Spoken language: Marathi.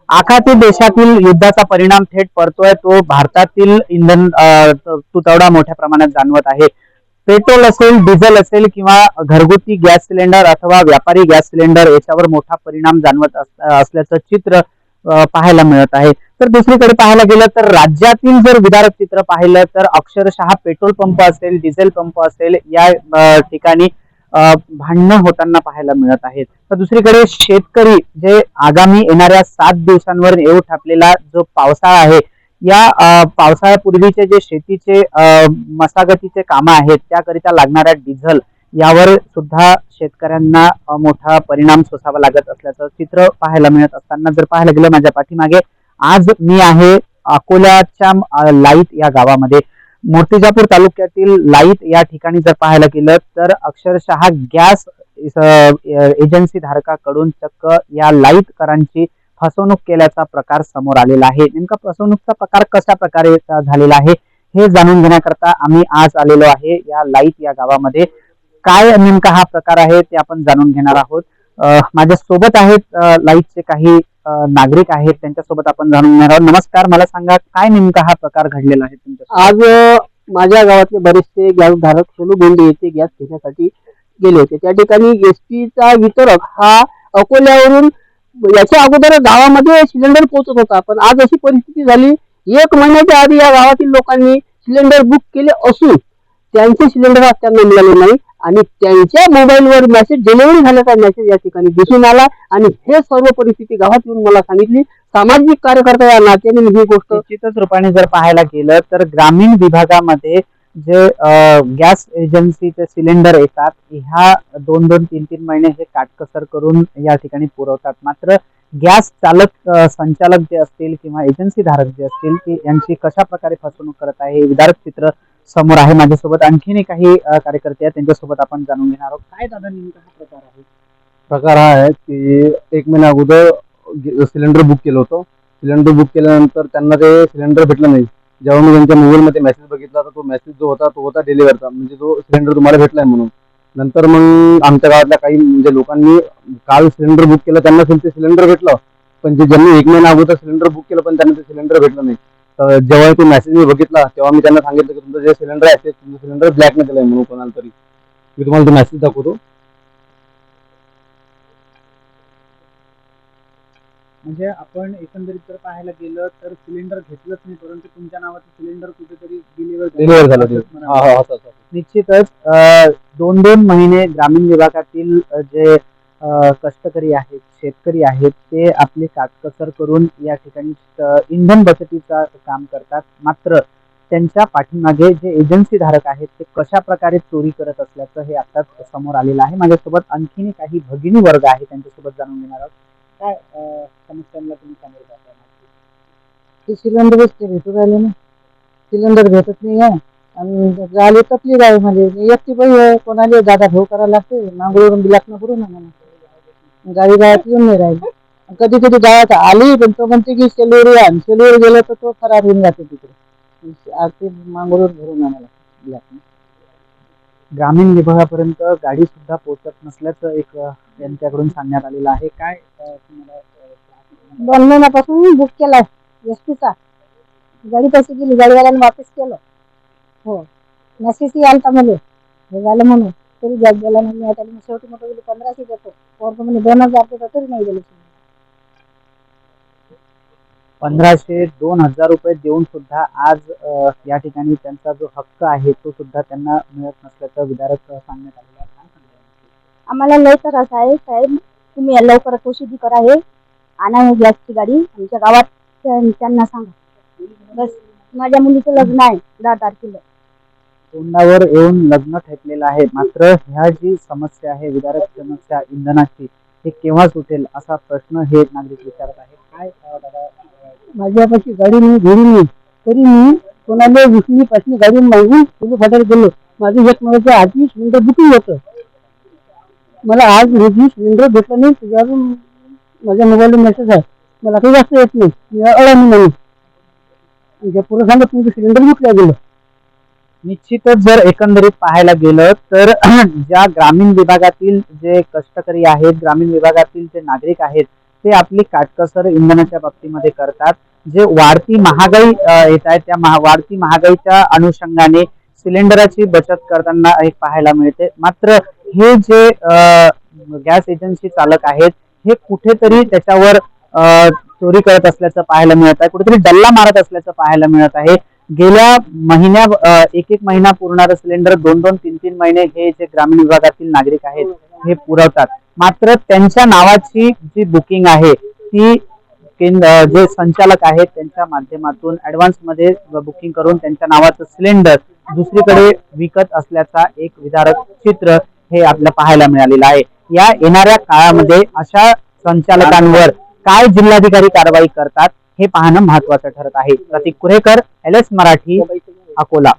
आखाती देशातील युद्धाचा परिणाम थेट पडतोय तो भारतातील इंधन तुटवडा मोठ्या प्रमाणात जाणवत आहे. पेट्रोल असेल, डिझेल असेल किंवा घरगुती गॅस सिलेंडर अथवा व्यापारी गॅस सिलेंडर याच्यावर मोठा परिणाम जाणवत असल्याचं चित्र पाहायला मिळत आहे. तर दुसरीकडे पाहायला गेलं तर राज्यातील जर विदारक चित्र पाहिलं तर अक्षरशः पेट्रोल पंप असेल, डिझेल पंप असेल या ठिकाणी भांडणं होताना पाहायला मिळत आहेत. तर दुसरीकडे शेतकरी जे आगामी येणाऱ्या 7 दिवसांवर येऊ ठाकलेला जो पावसाळा आहे या पावसाळ्यापूर्वीचे जे शेतीचे मशागतीचे कामं आहेत त्याकरिता लागणाऱ्या डिझेल यावर सुद्धा शेतकऱ्यांना मोठा परिणाम सोसावा लागत असल्याचं चित्र पाहायला मिळत असताना जर पाहायला गेलं माझ्या पाठीमागे आज मी आहे अकोल्याच्या लाईट या गावामध्ये. मूर्तिजापूर तालुक्यातील लाईट या ठिकाणी जर पाहायला गेलं तर अक्षरशः गॅस एजन्सी धारकाकडून चक्क या लाईट करांची फसवणूक केल्याचा प्रकार समोर आलेला आहे. नेमका फसवणूकचा प्रकार कशा प्रकारे झालेला आहे हे जाणून घेण्याकरता आम्ही आज आलेलो आहे या लाईट या गावामध्ये. काय नेमका हा प्रकार आहे ते आपण जाणून घेणार आहोत. माझ्या सोबत आहेत लाईटचे काही नागरिक आहेत, त्यांच्यासोबत आपण जाणून घेणार आहोत. नमस्कार, मला सांगा काय नेमका हा प्रकार घडलेला आहे तुमच्या? आज माझ्या गावातले बरेचसे गॅस धारक सोलू बोंडे येथे गॅस घेण्यासाठी गेले होते. त्या ठिकाणी एसटीचा वितरक हा अकोल्यावरून याच्या अगोदर गावामध्ये सिलेंडर पोहोचत होता, पण आज अशी परिस्थिती झाली 1 महिन्याच्या आधी या गावातील लोकांनी सिलेंडर बुक केले असून त्यांचे सिलेंडर आज त्यांना मिळाले नाही आणि त्यांच्या मोबाईलवर मेसेज डिलिव्हरी झाल्याचा मेसेज या ठिकाणी दिसून आला आणि हे सर्व परिस्थिती गावात येऊन मला सांगितली. सामाजिक कार्यकर्ता या नात्याने ही गोष्ट निश्चितच रूपाने जर पाहायला गेलं तर ग्रामीण विभागामध्ये जे गॅस एजन्सीचे सिलेंडर येतात ह्या 2-2, 3-3 महिने हे काटकसर करून या ठिकाणी पुरवतात. मात्र गॅस चालक संचालक जे असतील किंवा एजन्सी धारक जे असतील ते यांची कशा प्रकारे फसवणूक करत आहे हे विदारक चित्र समोर आहे. माझ्यासोबत आणखीन काही कार्यकर्ते आहेत, त्यांच्यासोबत आपण जाणून घेणार आहोत. काय दादा नेमका हा प्रकार आहे? प्रकार हा आहे की 1 महिना अगोदर सिलेंडर बुक केलं होतं. सिलेंडर बुक केल्यानंतर त्यांना ते सिलेंडर भेटलं नाही. जेव्हा मी त्यांच्या मोबाईलमध्ये मेसेज बघितला तर तो मेसेज जो होता तो होता डिलिव्हरचा, म्हणजे जो सिलेंडर तुम्हाला भेटलाय म्हणून. नंतर मग आमच्या गावातल्या काही म्हणजे लोकांनी काल सिलेंडर बुक केलं त्यांना ते सिलेंडर भेटलं, पण जे ज्यांनी 1 महिना अगोदर सिलेंडर बुक केलं पण त्यांना ते सिलेंडर भेटलं नाही. तर जेव्हा ते मेसेज मी बघितला तेव्हा मी त्यांना सांगितलं की तुमचं जे सिलेंडर आहे ते तुमचं सिलेंडर ब्लॅकने दिलंय म्हणून कोणाला तरी. मी तुम्हाला तो मेसेज दाखवतो. म्हणजे आपण एकंदरीत जर पाहायला गेलं तर सिलेंडर घेतलंच नाही, परंतु तुमच्या नावाचं सिलेंडर कुठेतरी डिलिव्हर झालं. निश्चितच 2-2 महिने ग्रामीण विभागातील जे कष्टकरी आहेत, शेतकरी आहेत ते आपली काटकसर करून या ठिकाणी इंधन बचतीचा काम करतात. मात्र त्यांच्या पाठीमागे जे एजन्सी धारक आहेत ते कशा प्रकारे चोरी करत असल्याचं हे आताच समोर आलेलं आहे. माझ्यासोबत आणखीन काही भगिनी वर्ग आहे, त्यांच्यासोबत जाणून घेणार आहोत. काय समस्यांना तुम्ही सामोरे जाताय? ते सिलेंडरच ते भेटू राहिले ना, सिलेंडर भेटत नाही आहे आणि झाले तकलीफ आहे. म्हणजे एकटी बाई आहे, कोणाला दादा भाऊ करायला लागते, मागून बिलाक न करून गाडी गावात येऊन नाही राहिली. कधी कधी गावात आली पण तो म्हणते की सेलूर आण, सेलूर गेलं तर तो खराब होऊन जाते तिकडे. आरती मागून भरून आणायला लागते. ग्रामीण विभागापर्यंत गाडी सुद्धा पोहोचत नसल्याचं एक यांच्याकडून सांगण्यात आलेलं आहे. काय तुम्हाला 2 महिन्यापासून बुक केलाय एसटीचा, गाडी पैसे गेली, गाडीवाल्याने वापस केलं. हो, मेसेजही आलता मला हे झालं म्हणून, तरी गॅस गेला नाही. आता मी शेवटी म्हटलं 1500 देतो, पोरतो म्हणजे 2000 देतो, तरी नाही गेले. 1500-2000 रुपये देऊन सुद्धा आज या ठिकाणी त्यांचा जो हक्क आहे तो सुद्धा त्यांना मिळत नसल्याचं विदारक सांगण्यात आलेलं आहे. आम्हाला लवकर असं आहे साहेब, तुम्ही लवकर कोशिश करा, हे आणा गॅसची गाडी आमच्या गावात. त्यांना सांगा बस, माझ्या मुलीचं लग्न आहे 10 तारखेला. तोंडावर येऊन लग्न ठेपलेलं आहे. मात्र ह्या जी समस्या आहे विदारक समस्या इंधनाची हे केव्हा सुटेल असा प्रश्न हे नागरिक विचारत आहे. काय दादा, माझ्यापाशी गाडी नाही, घरी नाही, तरी मी कोणाला विष्णूपासून गाडी मागून तुझं फाटायला गेलो. माझं 1 महिन्याच्या आधी सिलेंडर बुकिंग होतं. मला आज रोजी सिलेंडर भेटलं नाही. तुझ्यावर माझ्या मोबाईलवर मेसेज आहे, मला काही जास्त येत नाही, मी अडाणी म्हणून पुढे सांगत तुमचं सिलेंडर बुकला गेलं. निश्चितच जर एकंदरीत पाहायला गेलं तर ज्या ग्रामीण विभागातील जे कष्टकरी आहेत, ग्रामीण विभागातील जे नागरिक आहेत ते आपली काटकसर इंधनाच्या बाबतीमध्ये करतात. जे वाढती महागाई येत आहे त्या वाढती महागाईच्या अनुषंगाने सिलेंडरची बचत करताना एक पाहायला मिळते. मात्र हे जे गॅस एजन्सी चालक आहेत हे कुठेतरी त्याच्यावर चोरी करत असल्याचं पाहायला मिळत आहे, कुठेतरी डल्ला मारत असल्याचं पाहायला मिळत आहे. गेल्या एक महिना पुरणारं सिलेंडर 2-3 महिने हे जे ग्रामीण विभागातील नागरिक आहेत हे पुरवतात. मात्र त्यांच्या नावाची जी बुकिंग आहे ती जे संचालक आहेत त्यांच्या माध्यमातून ऍडव्हान्स मध्ये बुकिंग करून त्यांच्या नावाचं सिलेंडर दुसरीकडे विकत असल्याचा एक विदारक चित्र हे आपल्याला पाहायला मिळालेलं आहे. या येणाऱ्या काळामध्ये अशा संचालकांवर काय जिल्हाधिकारी कारवाई करतात हे पाहणं महत्वाचं ठरत आहे. प्रतीक कुरेकर, LS मराठी, अकोला.